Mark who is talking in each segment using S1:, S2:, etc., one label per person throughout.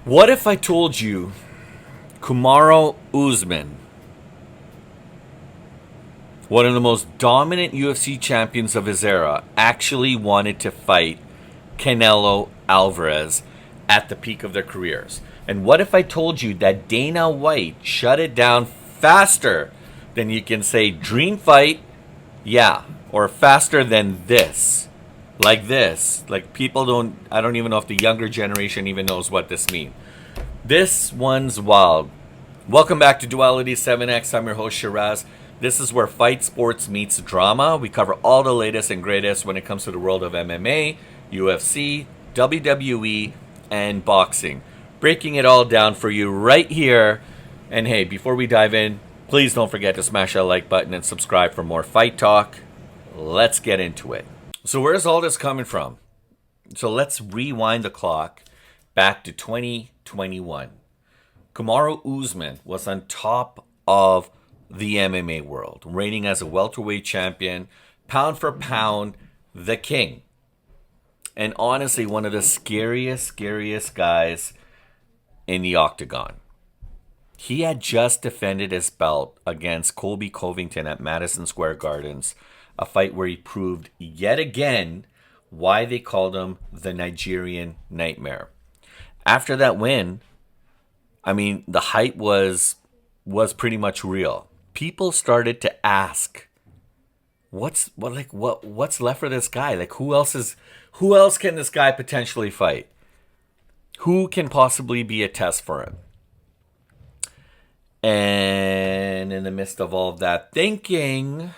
S1: What if I told you Kamaru Usman, one of the most dominant UFC champions of his era, actually wanted to fight Canelo Alvarez at the peak of their careers? And what if I told you that Dana White shut it down faster than you can say dream fight, yeah, or faster than this? Like this. Like people don't, I don't even know if the younger generation even knows what this means. This one's wild. Welcome back to Duality 7X. I'm your host, Shiraz. This is where fight sports meets drama. We cover all the latest and greatest when it comes to the world of MMA, UFC, WWE, and boxing. Breaking it all down for you right here. And hey, before we dive in, please don't forget to smash that like button and subscribe for more fight talk. Let's get into it. So, where's all this coming from? So, let's rewind the clock back to 2021. Kamaru Usman was on top of the MMA world, reigning as a welterweight champion, pound for pound, the king. And honestly, one of the scariest guys in the octagon. He had just defended his belt against Colby Covington at Madison Square Gardens, a fight where he proved yet again why they called him the Nigerian Nightmare. After that win, I mean, the hype was pretty much real. People started to ask, what's left for this guy? Like who else can this guy potentially fight? Who can possibly be a test for him? And in the midst of all of that thinking,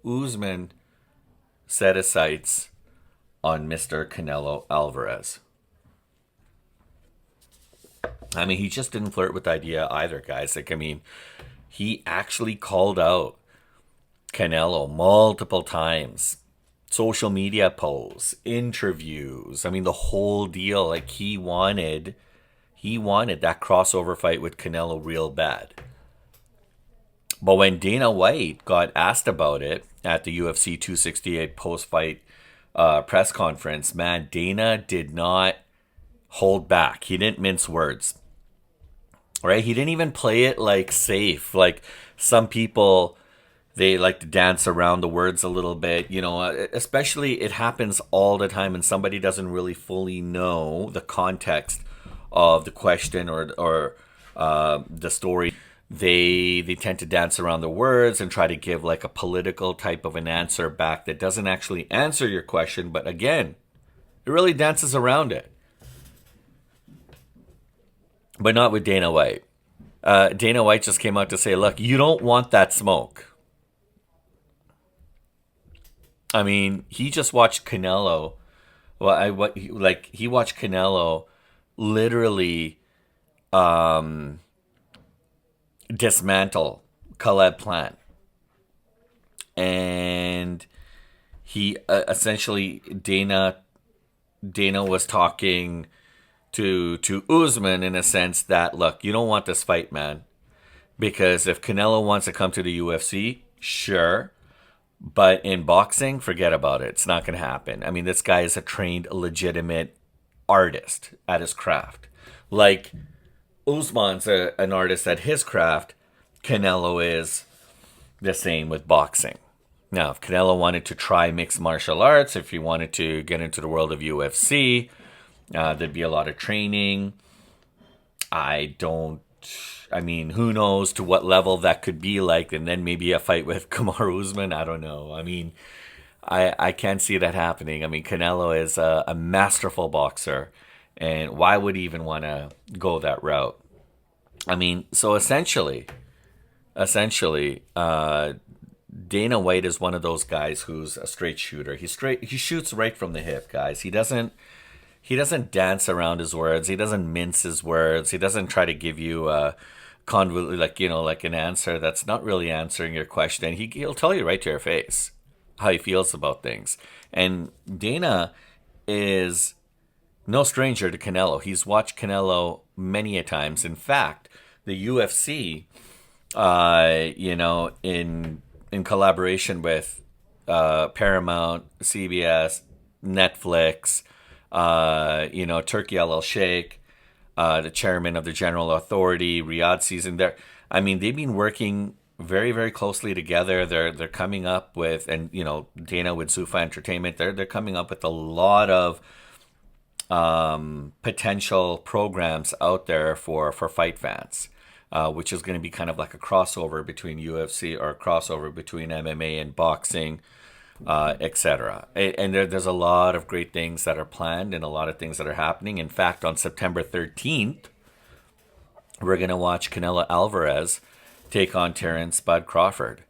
S1: Usman set his sights on Mr. Canelo Alvarez. I mean, he just didn't flirt with the idea either, guys. Like, I mean, he actually called out Canelo multiple times. Social media posts, interviews. I mean, the whole deal. Like, he wanted that crossover fight with Canelo real bad. But when Dana White got asked about it at the UFC 268 post-fight press conference, man, Dana did not hold back. He didn't mince words. Right? He didn't even play it like safe. Like some people, they like to dance around the words a little bit. You know, especially it happens all the time, and somebody doesn't really fully know the context of the question or the story. They tend to dance around the words and try to give like a political type of an answer back that doesn't actually answer your question. But again, it really dances around it. But not with Dana White. Dana White just came out to say, look, you don't want that smoke. I mean, he just watched Canelo. He watched Canelo literally dismantle Caleb Plant. And he essentially, Dana was talking to Usman in a sense that, look, you don't want this fight, man. Because if Canelo wants to come to the UFC, sure. But in boxing, forget about it. It's not going to happen. I mean, this guy is a trained, legitimate artist at his craft. Like, Usman's an artist at his craft. Canelo is the same with boxing. Now, if Canelo wanted to try mixed martial arts, if he wanted to get into the world of UFC, there'd be a lot of training. I mean, who knows to what level that could be like, and then maybe a fight with Kamaru Usman. I don't know. I mean, I can't see that happening. I mean, Canelo is a masterful boxer, and why would he even want to go that route? I mean, so essentially, Dana White is one of those guys who's a straight shooter. He shoots right from the hip, guys. He doesn't dance around his words. He doesn't mince his words. He doesn't try to give you a like an answer that's not really answering your question. He'll tell you right to your face how he feels about things. And Dana is no stranger to Canelo. He's watched Canelo many a times. In fact, the UFC, in collaboration with Paramount, CBS, Netflix, Turkey LL Sheikh, the chairman of the General Authority, Riyadh season. I mean, they've been working very, very closely together. They're coming up with, and Dana with Zuffa Entertainment, they're coming up with a lot of potential programs out there for fight fans, which is going to be kind of like a crossover between UFC or a crossover between MMA and boxing, etc. And there's a lot of great things that are planned and a lot of things that are happening. In fact, on September 13th, we're going to watch Canelo Alvarez take on Terrence Bud Crawford.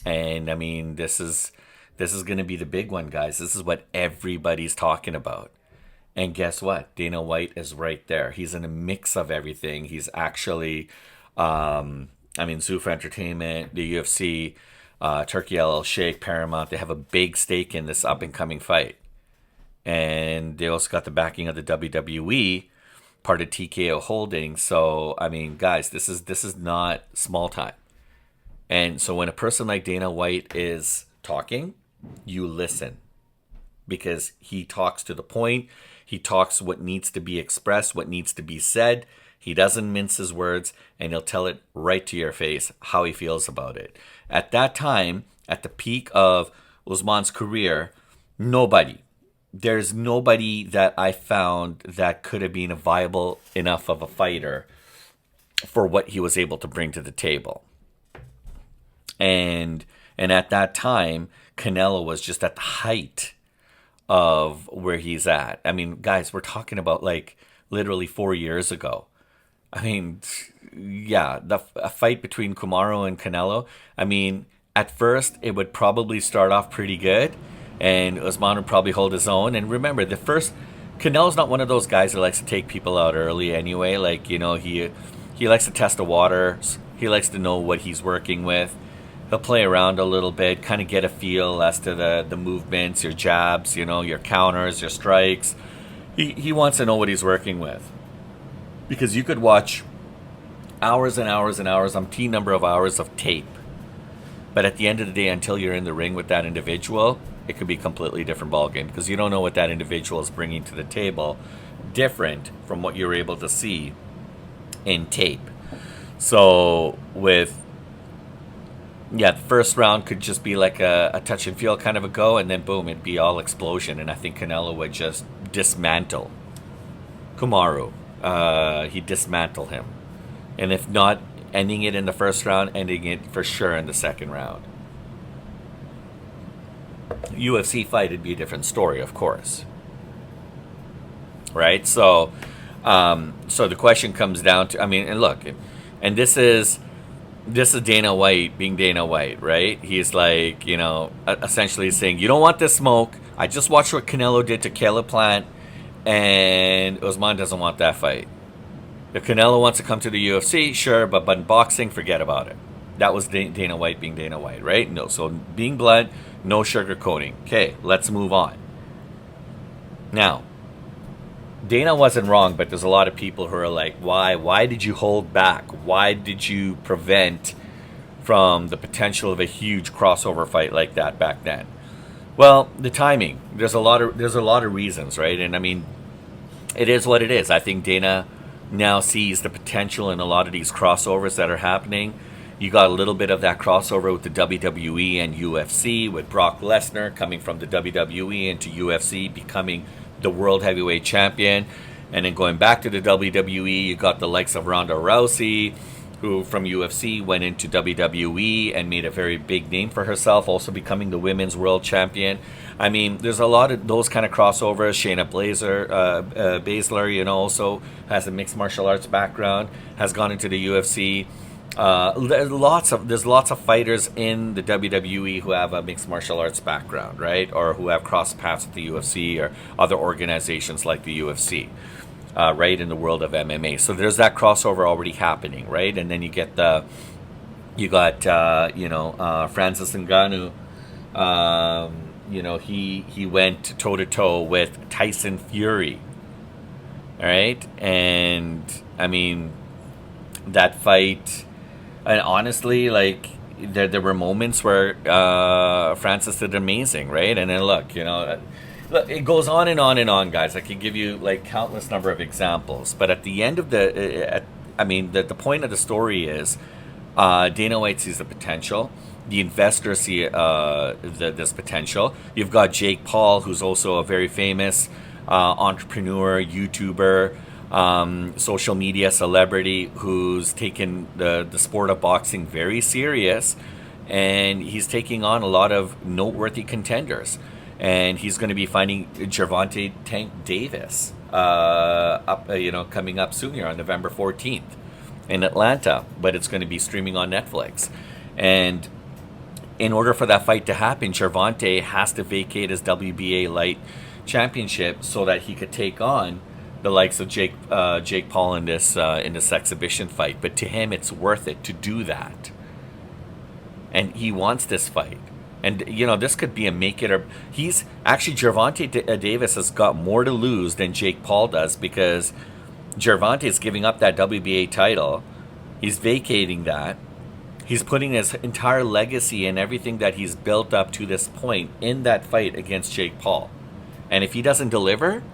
S1: And I mean, this is going to be the big one, guys. This is what everybody's talking about. And guess what? Dana White is right there. He's in a mix of everything. He's actually, Zuffa Entertainment, the UFC, Turkey LL Sheikh, Paramount, they have a big stake in this up-and-coming fight. And they also got the backing of the WWE, part of TKO Holdings. So, I mean, guys, this is not small time. And so when a person like Dana White is talking, you listen. Because he talks to the point. He talks what needs to be expressed, what needs to be said. He doesn't mince his words, and he'll tell it right to your face how he feels about it. At that time, at the peak of Usman's career, there's nobody that I found that could have been a viable enough of a fighter for what he was able to bring to the table. And at that time, Canelo was just at the height of where he's at. I mean, guys, we're talking about like literally 4 years ago. I mean, yeah, a fight between Kamaru and Canelo. I mean, at first it would probably start off pretty good, and Usman would probably hold his own. And remember, Canelo's not one of those guys that likes to take people out early anyway. Like, he likes to test the waters. He likes to know what he's working with. He'll play around a little bit, kind of get a feel as to the movements, your jabs, your counters, your strikes. He wants to know what he's working with. Because you could watch hours and hours and hours, umpteen number of hours of tape. But at the end of the day, until you're in the ring with that individual, it could be a completely different ballgame. Because you don't know what that individual is bringing to the table, different from what you're able to see in tape. So the first round could just be like a touch and feel kind of a go, and then boom, it'd be all explosion. And I think Canelo would just dismantle Kamaru. He'd dismantle him. And if not ending it in the first round, ending it for sure in the second round. UFC fight, it'd be a different story, of course. Right? So the question comes down to, and look, and this is Dana White being Dana White, right? He's like, essentially saying, you don't want this smoke. I just watched what Canelo did to Caleb Plant, and Usman doesn't want that fight. If Canelo wants to come to the UFC, sure, but in boxing, forget about it. That was Dana White being Dana White, right? No, so being blunt, no sugarcoating. Okay, let's move on. Now, Dana wasn't wrong, but there's a lot of people who are like, why? Why did you hold back? Why did you prevent from the potential of a huge crossover fight like that back then? Well, the timing. There's a lot of reasons, right? And it is what it is. I think Dana now sees the potential in a lot of these crossovers that are happening. You got a little bit of that crossover with the WWE and UFC, with Brock Lesnar coming from the WWE into UFC, becoming the world heavyweight champion. And then going back to the WWE, you got the likes of Ronda Rousey, who from UFC went into WWE and made a very big name for herself, also becoming the women's world champion. There's a lot of those kind of crossovers. Shayna Baszler, also has a mixed martial arts background, has gone into the UFC. There's lots of fighters in the WWE who have a mixed martial arts background, right? Or who have crossed paths with the UFC or other organizations like the UFC, right? In the world of MMA. So there's that crossover already happening, right? And then you got Francis Ngannou. He went toe to toe with Tyson Fury. All right, and that fight. And honestly, like, there were moments where Francis did amazing, right? And then look, Look, it goes on and on and on, guys. I could give you like countless number of examples, but at the end of the point of the story is Dana White sees the potential. The investors see this potential. You've got Jake Paul, who's also a very famous entrepreneur, YouTuber, social media celebrity, who's taken the sport of boxing very serious, and he's taking on a lot of noteworthy contenders. And he's going to be fighting Gervonta Tank Davis coming up soon here on November 14th in Atlanta, but it's going to be streaming on Netflix. And in order for that fight to happen, Gervonta has to vacate his WBA light championship so that he could take on the likes of Jake Paul in this exhibition fight. But to him, it's worth it to do that, and he wants this fight. And this could be a make it or he's actually Gervonta Davis has got more to lose than Jake Paul does, because Gervonta is giving up that WBA title. He's vacating that. He's putting his entire legacy and everything that he's built up to this point in that fight against Jake Paul. And if he doesn't deliver,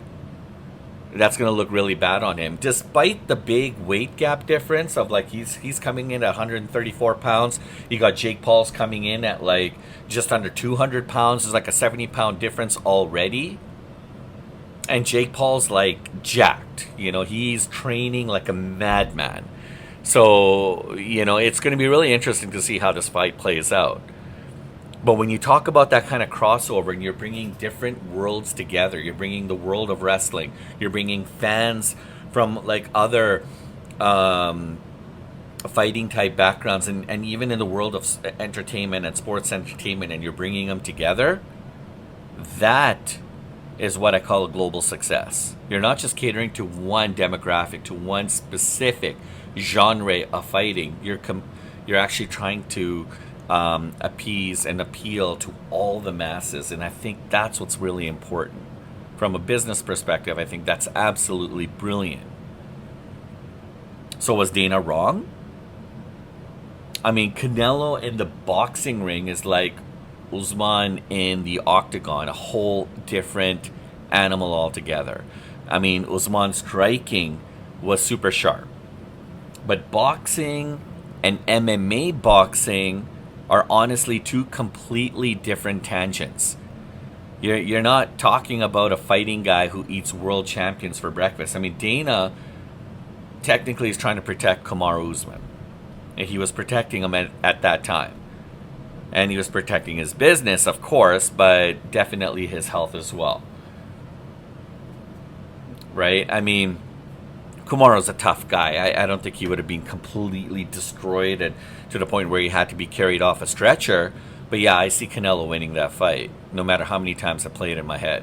S1: that's going to look really bad on him. Despite the big weight gap difference of like he's coming in at 134 pounds. You got Jake Paul's coming in at like just under 200 pounds. There's like a 70-pound difference already. And Jake Paul's like jacked. He's training like a madman. So, it's going to be really interesting to see how this fight plays out. But when you talk about that kind of crossover and you're bringing different worlds together, you're bringing the world of wrestling, you're bringing fans from like other fighting type backgrounds, and even in the world of entertainment and sports entertainment, and you're bringing them together, that is what I call a global success. You're not just catering to one demographic, to one specific genre of fighting. You're actually trying to appease and appeal to all the masses, and I think that's what's really important. From a business perspective, I think that's absolutely brilliant. So was Dana wrong? I mean, Canelo in the boxing ring is like Usman in the octagon, a whole different animal altogether. I mean, Usman's striking was super sharp. But boxing and MMA boxing are honestly two completely different tangents. You're not talking about a fighting guy who eats world champions for breakfast. I mean, Dana technically is trying to protect Kamaru Usman. And he was protecting him at that time. And he was protecting his business, of course, but definitely his health as well. Right? I mean, Kamaru's a tough guy. I don't think he would have been completely destroyed and to the point where he had to be carried off a stretcher. But yeah, I see Canelo winning that fight, no matter how many times I play it in my head.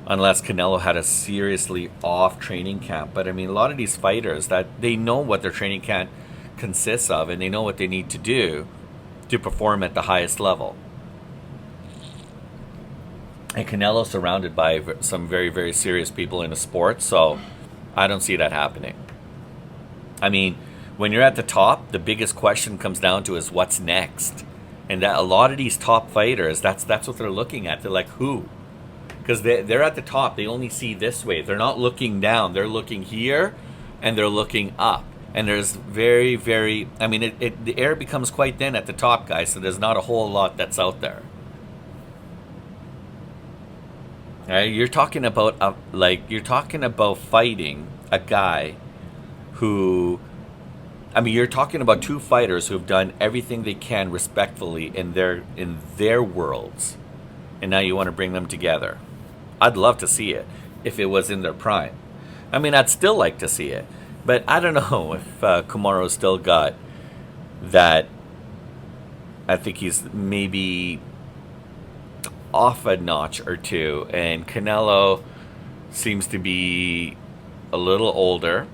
S1: Unless Canelo had a seriously off training camp. But I mean, a lot of these fighters, that they know what their training camp consists of, and they know what they need to do to perform at the highest level. And Canelo's surrounded by some very, very serious people in the sport, so I don't see that happening. I mean, when you're at the top, the biggest question comes down to is what's next? And that a lot of these top fighters, that's what they're looking at. They're like, who? Because they're at the top. They only see this way. They're not looking down. They're looking here, and they're looking up. And there's very, very... I mean, the air becomes quite thin at the top, guys, so there's not a whole lot that's out there. Right? You're talking about fighting a guy who... I mean, you're talking about two fighters who've done everything they can respectfully in their worlds, and now you want to bring them together. I'd love to see it if it was in their prime. I mean, I'd still like to see it, but I don't know if Kamaru still got that. I think he's maybe off a notch or two, and Canelo seems to be a little older,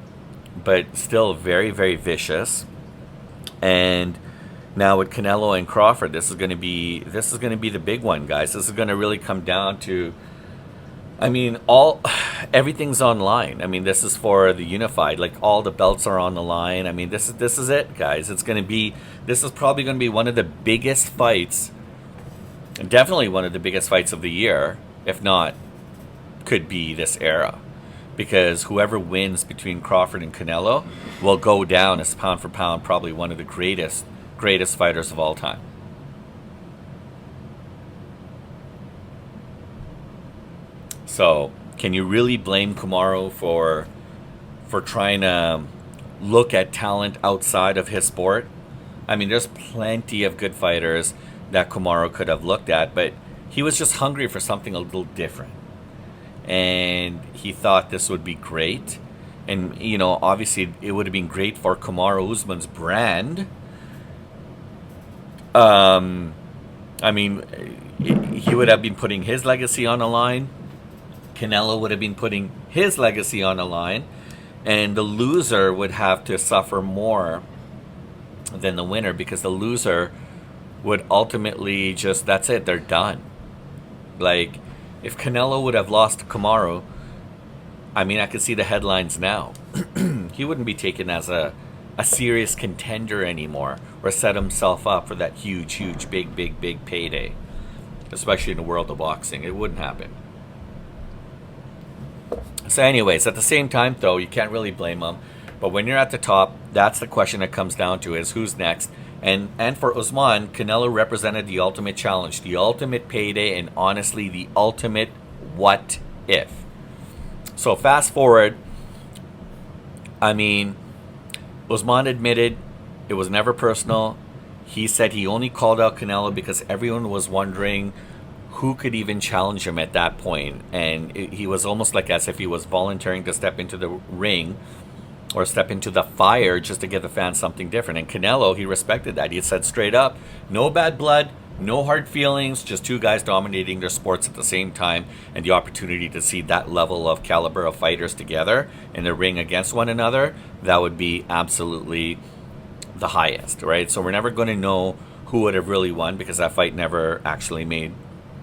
S1: but still very, very vicious. And now with Canelo and Crawford, this is going to be the big one, guys. This is going to really come down to, I mean, everything's online. I mean, this is for the unified. Like, all the belts are on the line. I mean, this is it, guys. This is probably going to be one of the biggest fights And definitely one of the biggest fights of the year, if not, could be this era. Because whoever wins between Crawford and Canelo will go down as pound for pound probably one of the greatest fighters of all time. So, can you really blame Kamaru for trying to look at talent outside of his sport? I mean, there's plenty of good fighters that Kamaru could have looked at, but he was just hungry for something a little different. And he thought this would be great. And, obviously it would have been great for Kamaru Usman's brand. I mean, he would have been putting his legacy on the line. Canelo would have been putting his legacy on the line. And the loser would have to suffer more than the winner, because the loser would ultimately just, that's it, they're done. Like, if Canelo would have lost to Kamaru, I mean, I could see the headlines now. He wouldn't be taken as a serious contender anymore, or set himself up for that huge, big payday. Especially in the world of boxing. It wouldn't happen. So anyways, at the same time, though, you can't really blame him. But when you're at the top, that's the question it comes down to, is who's next. And for Usman, Canelo represented the ultimate challenge, the ultimate payday, and honestly, the ultimate what if. So fast forward, I mean, Usman admitted it was never personal. He said he only called out Canelo because everyone was wondering who could even challenge him at that point. And he was almost like as if he was volunteering to step into the ring or step into the fire just to give the fans something different. And Canelo, he respected that. He said straight up, no bad blood, no hard feelings, just two guys dominating their sports at the same time, and the opportunity to see that level of caliber of fighters together in the ring against one another, that would be absolutely the highest, right? So we're never going to know who would have really won, because that fight never actually made,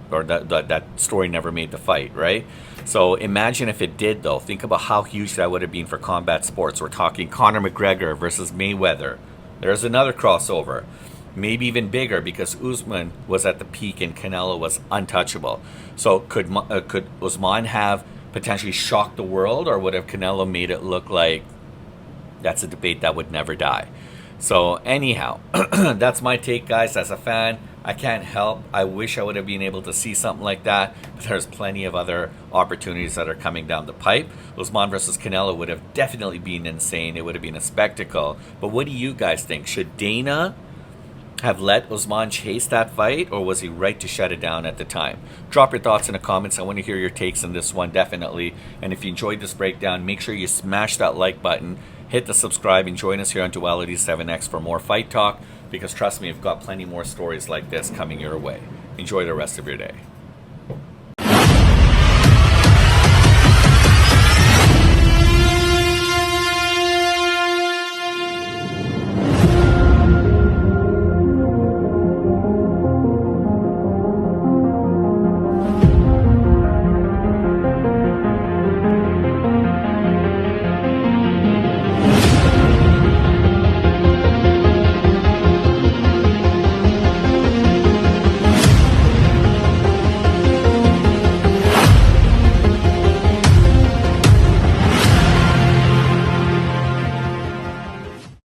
S1: or that story never made the fight, right? So imagine if it did, though. Think about how huge that would have been for combat sports. We're talking Conor McGregor versus Mayweather. There's another crossover. Maybe even bigger, because Usman was at the peak and Canelo was untouchable. So could Usman have potentially shocked the world, or would have Canelo made it look like that's a debate that would never die? So anyhow, that's my take, guys. As a fan, I can't help. I wish I would have been able to see something like that. But there's plenty of other opportunities that are coming down the pipe. Usman versus Canelo would have definitely been insane. It would have been a spectacle. But what do you guys think? Should Dana have let Usman chase that fight, or was he right to shut it down at the time? Drop your thoughts in the comments. I want to hear your takes on this one, definitely. And if you enjoyed this breakdown, make sure you smash that like button, hit the subscribe, and join us here on Duality 7X for more fight talk, because trust me, we've got plenty more stories like this coming your way. Enjoy the rest of your day.